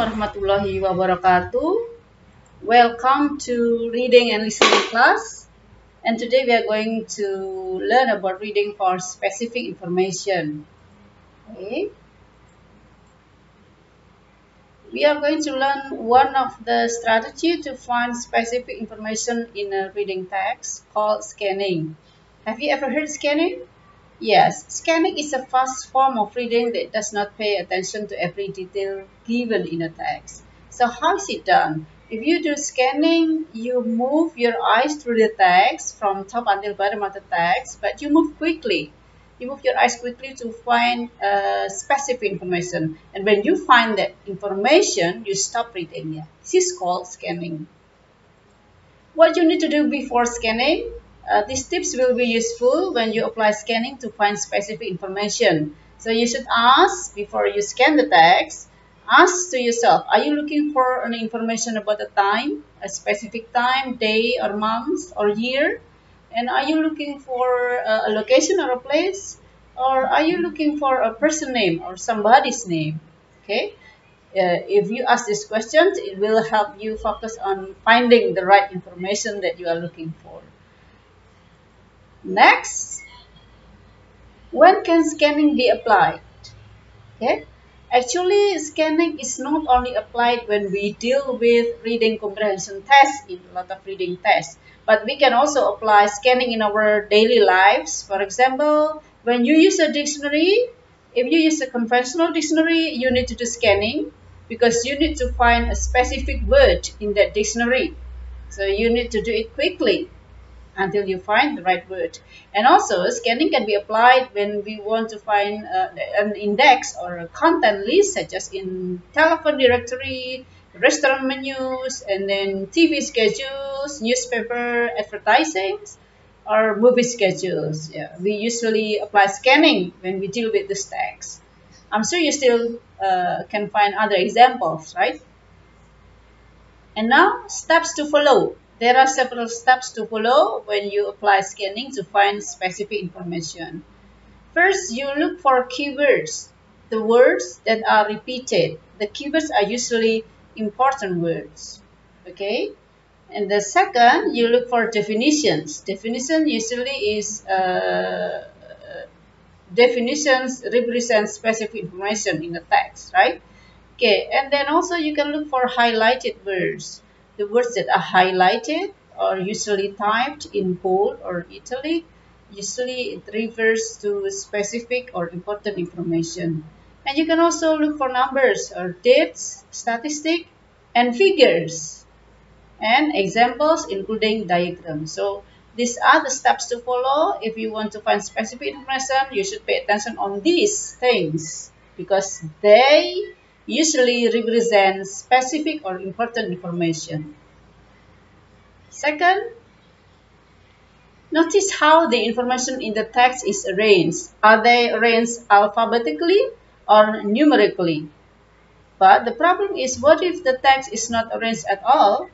Warahmatullahi wabarakatuh. Welcome to reading and listening class. And today we are going to learn about reading for specific information. Okay. We are going to learn one of the strategy to find specific information in a reading text called scanning. Have you ever heard scanning? Yes, scanning is a fast form of reading that does not pay attention to every detail given in a text. So how is it done? If you do scanning, you move your eyes through the text from top until bottom of the text, but you move quickly. You move your eyes quickly to find specific information. And when you find that information, you stop reading. Yeah. This is called scanning. What you need to do before scanning? These tips will be useful when you apply scanning to find specific information. So you should ask before you scan the text, ask to yourself, are you looking for an information about a time, a specific time, day or month or year? And are you looking for a location or a place? Or are you looking for a person name or somebody's name? Okay. If you ask these questions, it will help you focus on finding the right information that you are looking for. Next, when can scanning be applied? Okay. Actually, scanning is not only applied when we deal with reading comprehension tests in a lot of reading tests, but we can also apply scanning in our daily lives. For example, when you use a dictionary, if you use a conventional dictionary, you need to do scanning because you need to find a specific word in that dictionary. So you need to do it quickly until you find the right word. And also, scanning can be applied when we want to find an index or a content list, such as in telephone directory, restaurant menus, and then TV schedules, newspaper advertisings, or movie schedules. Yeah, we usually apply scanning when we deal with this text. I'm sure you still can find other examples, right? And now, steps to follow. There are several steps to follow when you apply scanning to find specific information. First, you look for keywords, the words that are repeated. The keywords are usually important words. Okay? And the second, you look for definitions. Definition usually is definitions represent specific information in the text, right? Okay, and then also you can look for highlighted words. The words that are highlighted are usually typed in bold or italic. Usually it refers to specific or important information. And you can also look for numbers or dates, statistics, and figures, and examples including diagrams. So these are the steps to follow. If you want to find specific information, you should pay attention on these things because they usually represent specific or important information. Second, notice how the information in the text is arranged. Are they arranged alphabetically or numerically? But the problem is, what if the text is not arranged at all?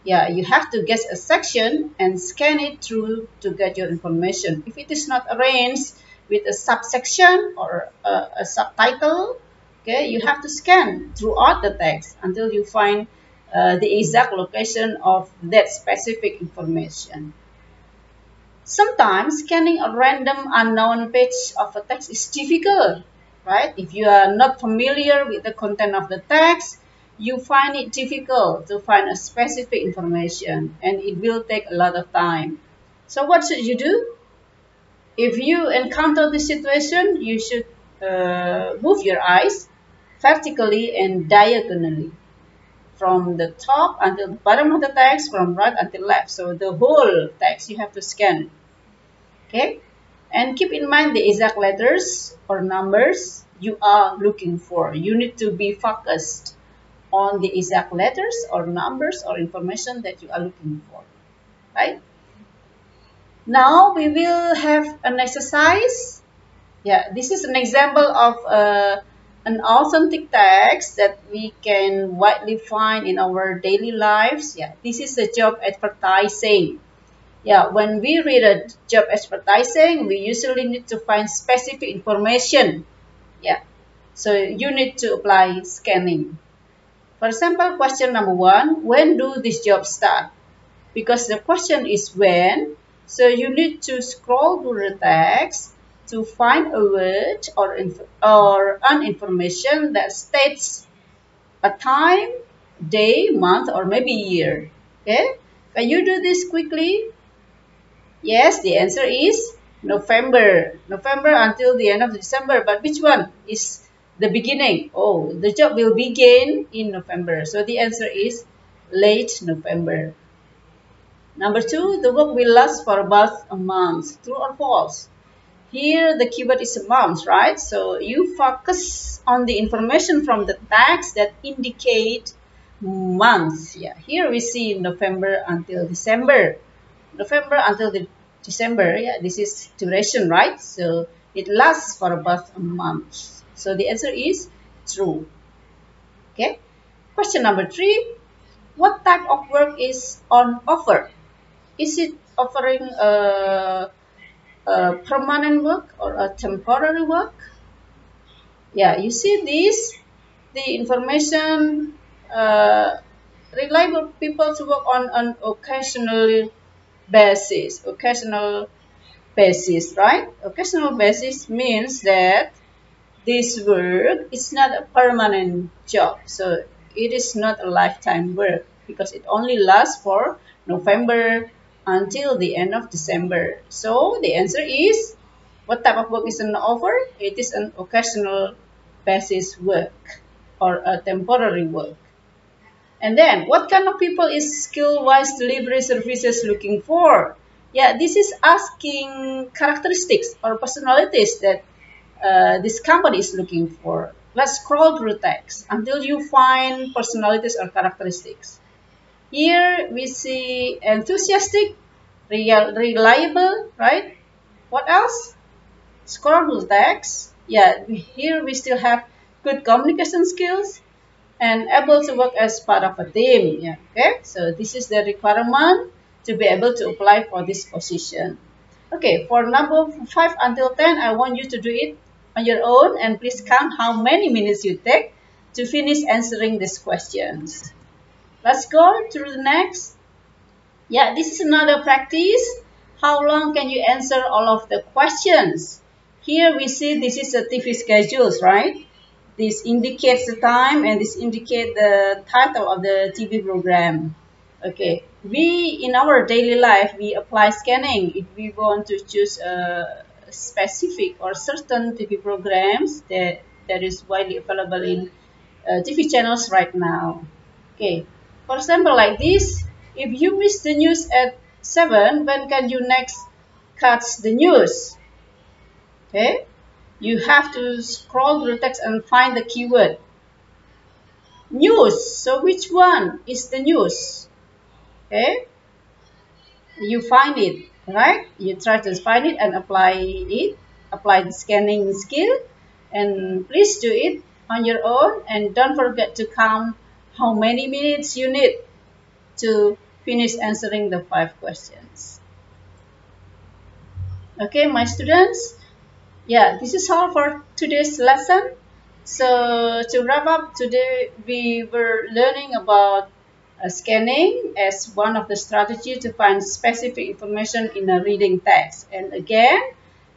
Yeah, you have to guess a section and scan it through to get your information. If it is not arranged with a subsection or a subtitle, okay, you have to scan throughout the text until you find the exact location of that specific information. Sometimes scanning a random unknown page of a text is difficult, right? If you are not familiar with the content of the text, you find it difficult to find a specific information and it will take a lot of time. So what should you do? If you encounter this situation, you should move your eyes vertically and diagonally from the top until the bottom of the text, from right until left. So the whole text you have to scan. Okay? And keep in mind the exact letters or numbers you are looking for. You need to be focused on the exact letters or numbers or information that you are looking for. Right? Now we will have an exercise. Yeah, this is an example of an authentic text that we can widely find in our daily lives. Yeah, this is a job advertising. Yeah, when we read a job advertising, we usually need to find specific information. Yeah, so you need to apply scanning. For example, question number 1, when do this job start? Because the question is when, so you need to scroll through the text to find a word or an information that states a time, day, month, or maybe year. Okay, can you do this quickly? Yes, the answer is November. November until the end of December. But which one is the beginning? Oh, the job will begin in November. So the answer is late November. Number 2, the work will last for about a month. True or false? Here the keyword is a month, right? So you focus on the information from the text that indicate months. Yeah, here we see November until December. November until December, yeah, this is duration, right? So it lasts for about a month. So the answer is true. Okay. Question number 3, what type of work is on offer? Is it offering a permanent work or a temporary work? Yeah, you see this, the information reliable people to work on an occasional basis, right? Occasional basis means that this work is not a permanent job. So it is not a lifetime work because it only lasts for November until the end of December. So the answer is, what type of work is an offer? It is an occasional basis work or a temporary work. And then, what kind of people is skill-wise delivery services looking for? Yeah, this is asking characteristics or personalities that this company is looking for. Let's scroll through text until you find personalities or characteristics. Here we see enthusiastic, reliable, right? What else? Scroll through text. Yeah, here we still have good communication skills and able to work as part of a team. Yeah, okay, so this is the requirement to be able to apply for this position. Okay, for number 5 until 10, I want you to do it on your own and please count how many minutes you take to finish answering these questions. Let's go to the next. Yeah, this is another practice. How long can you answer all of the questions? Here we see this is a TV schedules, right? This indicates the time and this indicates the title of the TV program. Okay, we in our daily life we apply scanning if we want to choose a specific or certain TV programs that is widely available in TV channels right now. Okay, for example, like this, if you miss the news at 7, when can you next catch the news? Okay, you have to scroll through the text and find the keyword news. So which one is the news? Okay, you find it, right? You try to find it and apply the scanning skill, and please do it on your own and don't forget to count how many minutes you need to finish answering the 5 questions. Okay, my students, yeah, this is all for today's lesson. So to wrap up, today we were learning about scanning as one of the strategies to find specific information in a reading text. And again,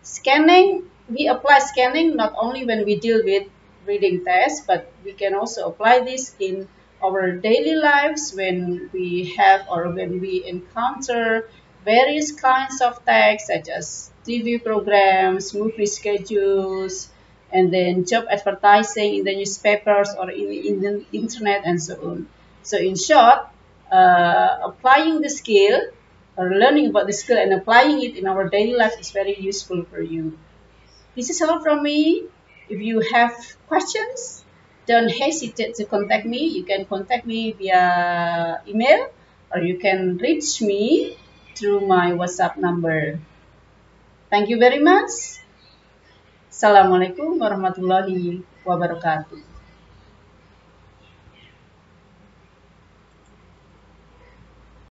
scanning, we apply scanning not only when we deal with reading tests, but we can also apply this in our daily lives when we have or when we encounter various kinds of text such as TV programs, movie schedules, and then job advertising in the newspapers or in the internet and so on. So in short, applying the skill or learning about the skill and applying it in our daily life is very useful for you. This is all from me. If you have questions, don't hesitate to contact me. You can contact me via email or you can reach me through my WhatsApp number. Thank you very much. Assalamualaikum warahmatullahi wabarakatuh.